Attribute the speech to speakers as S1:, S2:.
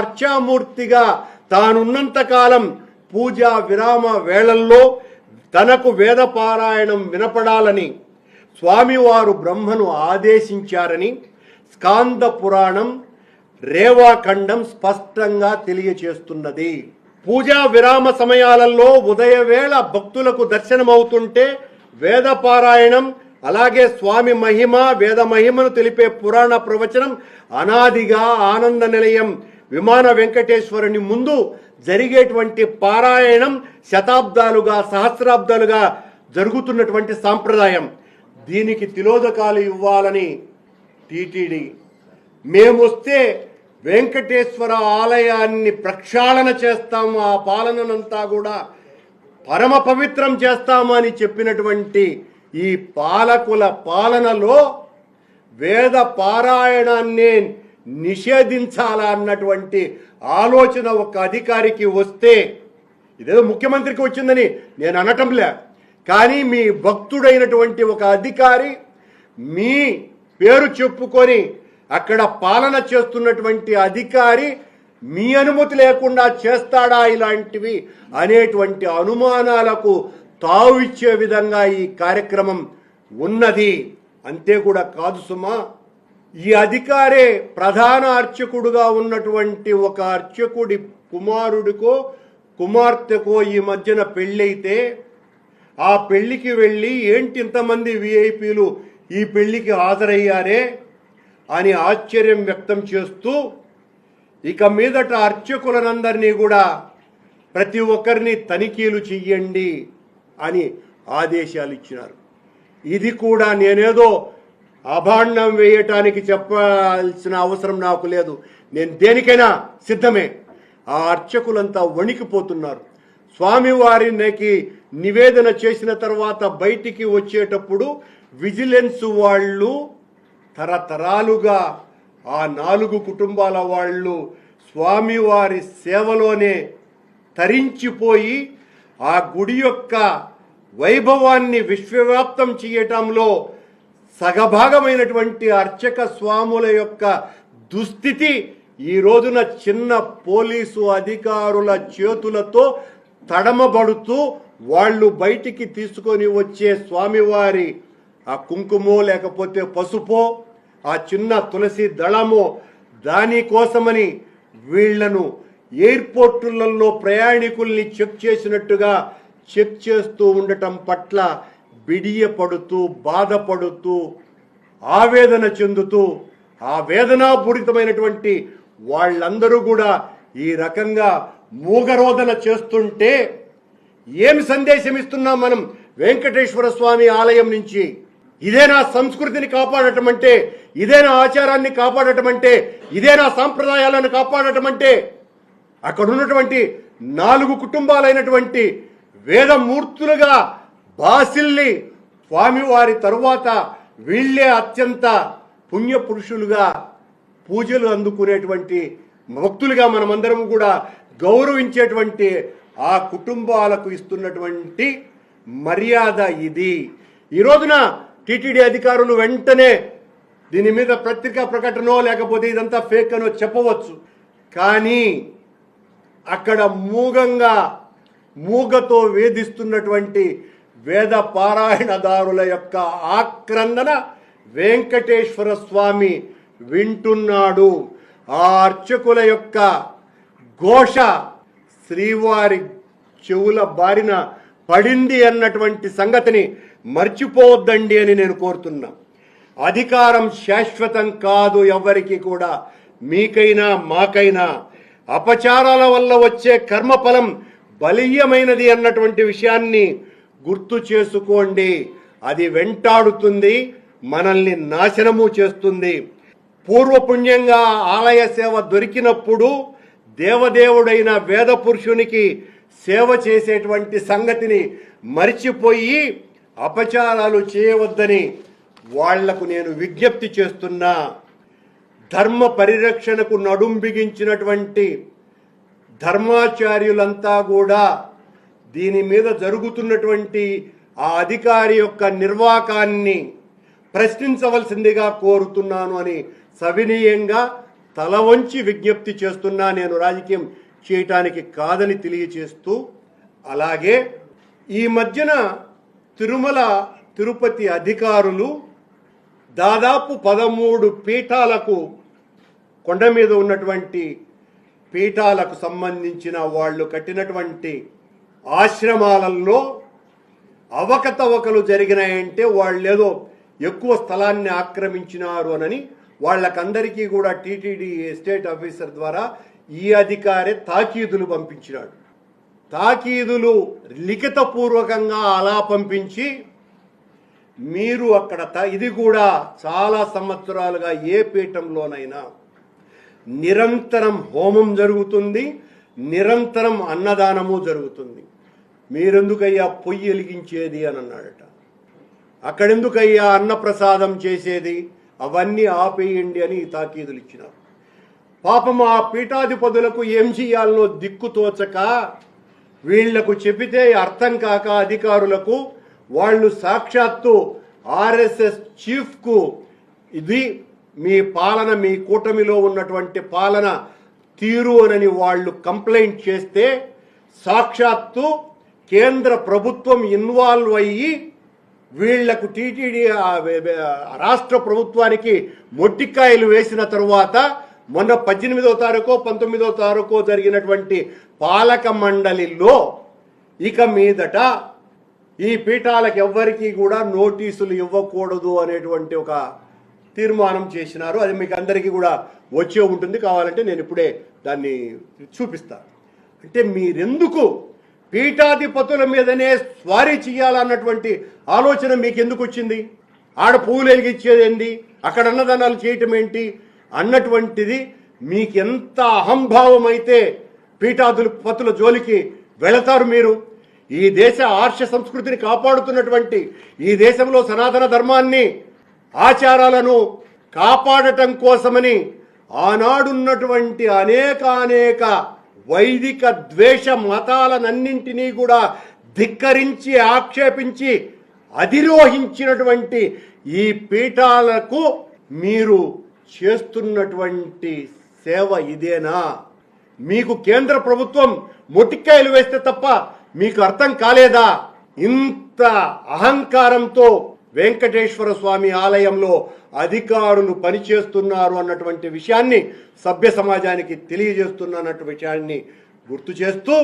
S1: అర్చామూర్తిగా తానున్నంతకాలం పూజా విరామ వేళల్లో తనకు వేదపారాయణం వినపడాలని స్వామివారు బ్రహ్మను ఆదేశించారని స్కాంద పురాణం రేవాఖండం స్పష్టంగా తెలియచేస్తున్నది. పూజా విరామ సమయాలలో ఉదయవేళ భక్తులకు దర్శనమవుతుంటే వేదపారాయణం, అలాగే స్వామి మహిమ, వేద మహిమను తెలిపే పురాణ ప్రవచనం అనాదిగా ఆనంద నిలయం విమాన వెంకటేశ్వరుని ముందు జరిగేటువంటి పారాయణం శతాబ్దాలుగా సహస్రాబ్దాలుగా జరుగుతున్నటువంటి సాంప్రదాయం. దీనికి తిలోదకాలు ఇవ్వాలని టీటీడీ మేమొస్తే వెంకటేశ్వర ఆలయాన్ని ప్రక్షాళన చేస్తాము, ఆ పాలననంతా కూడా పరమ పవిత్రం చేస్తాము అని చెప్పినటువంటి ఈ పాలకుల పాలనలో వేద పారాయణాన్ని నిషేధించాలా అన్నటువంటి ఆలోచన ఒక అధికారికి వస్తే, ఇదేదో ముఖ్యమంత్రికి వచ్చిందని నేను అనటంలే, కానీ మీ భక్తుడైనటువంటి ఒక అధికారి మీ పేరు చెప్పుకొని అక్కడ పాలన చేస్తున్నటువంటి అధికారి మీ అనుమతి లేకుండా చేస్తాడా ఇలాంటివి అనేటువంటి అనుమానాలకు తావిచ్చే విధంగా ఈ కార్యక్రమం ఉన్నది. అంతే కూడా కాదు సుమా, ఈ అధికారే ప్రధాన అర్చకుడుగా ఉన్నటువంటి ఒక అర్చకుడి కుమారుడికో కుమార్తెకో ఈ మధ్యన పెళ్ళైతే ఆ పెళ్లికి వెళ్ళి ఏంటి ఇంతమంది విఐపీలు ఈ పెళ్లికి హాజరయ్యారే అని ఆశ్చర్యం వ్యక్తం చేస్తూ ఇక మీదట అర్చకులనందరినీ కూడా ప్రతి ఒక్కరిని తనిఖీలు చెయ్యండి అని ఆదేశాలు ఇచ్చినారు. ఇది కూడా నేనేదో అభాండం వేయటానికి చెప్పాల్సిన అవసరం నాకు లేదు, నేను దేనికైనా సిద్ధమే. ఆ అర్చకులంతా వణికిపోతున్నారు. స్వామివారికి నివేదన చేసిన తర్వాత బయటికి వచ్చేటప్పుడు విజిలెన్స్ వాళ్ళు తరతరాలుగా ఆ 4 కుటుంబాల వాళ్ళు స్వామివారి సేవలోనే తరించిపోయి ఆ గుడి యొక్క వైభవాన్ని విశ్వవ్యాప్తం చేయటంలో సగభాగమైనటువంటి అర్చక స్వాముల యొక్క దుస్థితి ఈ రోజున చిన్న పోలీసు అధికారుల చేతులతో తడమబడుతూ వాళ్ళు బయటికి తీసుకొని వచ్చే స్వామివారి ఆ కుంకుమో లేకపోతే పసుపో ఆ చిన్న తులసి దళమో దానికోసమని వీళ్లను ఎయిర్పోర్టులలో ప్రయాణికుల్ని చెక్ చేసినట్టుగా చెక్ చేస్తూ ఉండటం పట్ల బిడియపడుతూ బాధపడుతూ ఆవేదన చెందుతూ ఆ వేదనాపూరితమైనటువంటి వాళ్ళందరూ కూడా ఈ రకంగా మూగరోధన చేస్తుంటే ఏమి సందేశం ఇస్తున్నాం మనం వెంకటేశ్వర స్వామి ఆలయం నుంచి? ఇదేనా సంస్కృతిని కాపాడటం అంటే? ఇదేనా ఆచారాన్ని కాపాడటం అంటే? ఇదేనా సాంప్రదాయాలను కాపాడటం అంటే? అక్కడ ఉన్నటువంటి 4 కుటుంబాలైనటువంటి వేదమూర్తులుగా బాసిల్లి స్వామివారి తరువాత వీళ్లే అత్యంత పుణ్యపురుషులుగా పూజలు అందుకునేటువంటి భక్తులుగా మనమందరం కూడా గౌరవించేటువంటి ఆ కుటుంబాలకు ఇస్తున్నటువంటి మర్యాద ఇది. ఈ రోజున టీటీడీ అధికారులు వెంటనే దీని మీద పత్రికా ప్రకటనో లేకపోతే ఇదంతా ఫేక్ అనో చెప్పవచ్చు, కానీ అక్కడ మూగతో వేధిస్తున్నటువంటి వేద పారాయణదారుల యొక్క ఆక్రందన వెంకటేశ్వర స్వామి వింటున్నాడు. ఆ అర్చకుల యొక్క ఘోష శ్రీవారి చెవుల బారిన పడింది అన్నటువంటి సంగతిని మర్చిపోవద్దండి అని నేను కోరుతున్నా. అధికారం శాశ్వతం కాదు ఎవరికి కూడా, మీకైనా మాకైనా. అపచారాల వల్ల వచ్చే కర్మఫలం బలీయమైనది అన్నటువంటి విషయాన్ని గుర్తు చేసుకోండి. అది వెంటాడుతుంది, మనల్ని నాశనము చేస్తుంది. పూర్వపుణ్యంగా ఆలయ సేవ దొరికినప్పుడు దేవదేవుడైన వేద పురుషునికి సేవ చేసేటువంటి సంగతిని మరిచిపోయి అపచారాలు చేయవద్దని వాళ్లకు నేను విజ్ఞప్తి చేస్తున్నా. ధర్మ పరిరక్షణకు నడుం బిగించినటువంటి ధర్మాచార్యులంతా కూడా దీని మీద జరుగుతున్నటువంటి ఆ అధికారి యొక్క నిర్వాకాన్ని ప్రశ్నించవలసిందిగా కోరుతున్నాను అని సవినీయంగా తల వంచి విజ్ఞప్తి చేస్తున్నా, నేను రాజకీయం చేయటానికి కాదని తెలియచేస్తూ, అలాగే ఈ మధ్యన తిరుమల తిరుపతి అధికారులు దాదాపు 13 పీఠాలకు, కొండ మీద ఉన్నటువంటి పీఠాలకు సంబంధించిన వాళ్ళు కట్టినటువంటి ఆశ్రమాలలో అవకతవకలు జరిగినాయంటే వాళ్ళేదో ఎక్కువ స్థలాన్ని ఆక్రమించినారు అని వాళ్ళకందరికీ కూడా టీటీడీ ఎస్టేట్ ఆఫీసర్ ద్వారా ఈ అధికారి తాకీదులు పంపించినాడు. తాకీదులు లిఖితపూర్వకంగా అలా పంపించి, మీరు అక్కడ ఇది కూడా చాలా సంవత్సరాలుగా ఏ పీఠంలోనైనా నిరంతరం హోమం జరుగుతుంది, నిరంతరం అన్నదానము జరుగుతుంది, మీరెందుకయ్యా పొయ్యి వెలిగించేది అని అన్నాడట. అక్కడెందుకయ్యా అన్నప్రసాదం చేసేది, అవన్నీ ఆపేయండి అని తాకీదులు ఇచ్చినారు. పాపం ఆ పీఠాధిపతులకు ఏం చేయాలనో దిక్కుతోచక, వీళ్లకు చెబితే అర్థం కాక అధికారులకు, వాళ్ళు సాక్షాత్తు ఆర్ఎస్ఎస్ చీఫ్కు ఇది మీ పాలన, మీ కూటమిలో ఉన్నటువంటి పాలన తీరు అని వాళ్ళు కంప్లైంట్ చేస్తే, సాక్షాత్తు కేంద్ర ప్రభుత్వం ఇన్వాల్వ్ అయ్యి వీళ్లకు టీటీడీ రాష్ట్ర ప్రభుత్వానికి మొట్టికాయలు వేసిన తరువాత మొన్న 18వ తారీఖు 19వ తారీఖు జరిగినటువంటి పాలక మండలిలో ఇక మీదట ఈ పీఠాలకు ఎవ్వరికీ కూడా నోటీసులు ఇవ్వకూడదు అనేటువంటి ఒక తీర్మానం చేసినారు. అది మీకు అందరికీ కూడా వచ్చే ఉంటుంది, కావాలంటే నేను ఇప్పుడే దాన్ని చూపిస్తాను. అంటే మీరెందుకు పీఠాధిపతుల మీదనే స్వారీ చేయాలన్నటువంటి ఆలోచన మీకు ఎందుకు వచ్చింది? ఆడ పువ్వులు వెలిగించేది ఏంటి, అక్కడ అన్నదానాలు చేయటం ఏంటి అన్నటువంటిది మీకు ఎంత అహంభావం అయితే పీఠాధిపతుల జోలికి వెళతారు మీరు? ఈ దేశ ఆర్ష సంస్కృతిని కాపాడుతున్నటువంటి, ఈ దేశంలో సనాతన ధర్మాన్ని ఆచారాలను కాపాడటం కోసమని ఆనాడున్నటువంటి అనేక వైదిక ద్వేష మతాలనన్నింటినీ కూడా ధిక్కరించి ఆక్షేపించి అధిరోహించినటువంటి ఈ పీఠాలకు మీరు చేస్తున్నటువంటి సేవ ఇదేనా? మీకు కేంద్ర ప్రభుత్వం మొటిక్కాయలు వేస్తే తప్ప మీకు అర్థం కాలేదా? ఇంత అహంకారంతో వెంకటేశ్వర స్వామి ఆలయంలో అధికారులు పనిచేస్తున్నారు అన్నటువంటి విషయాన్ని సభ్య సమాజానికి తెలియజేస్తున్నటువంటి విషయాన్ని గుర్తు చేస్తూ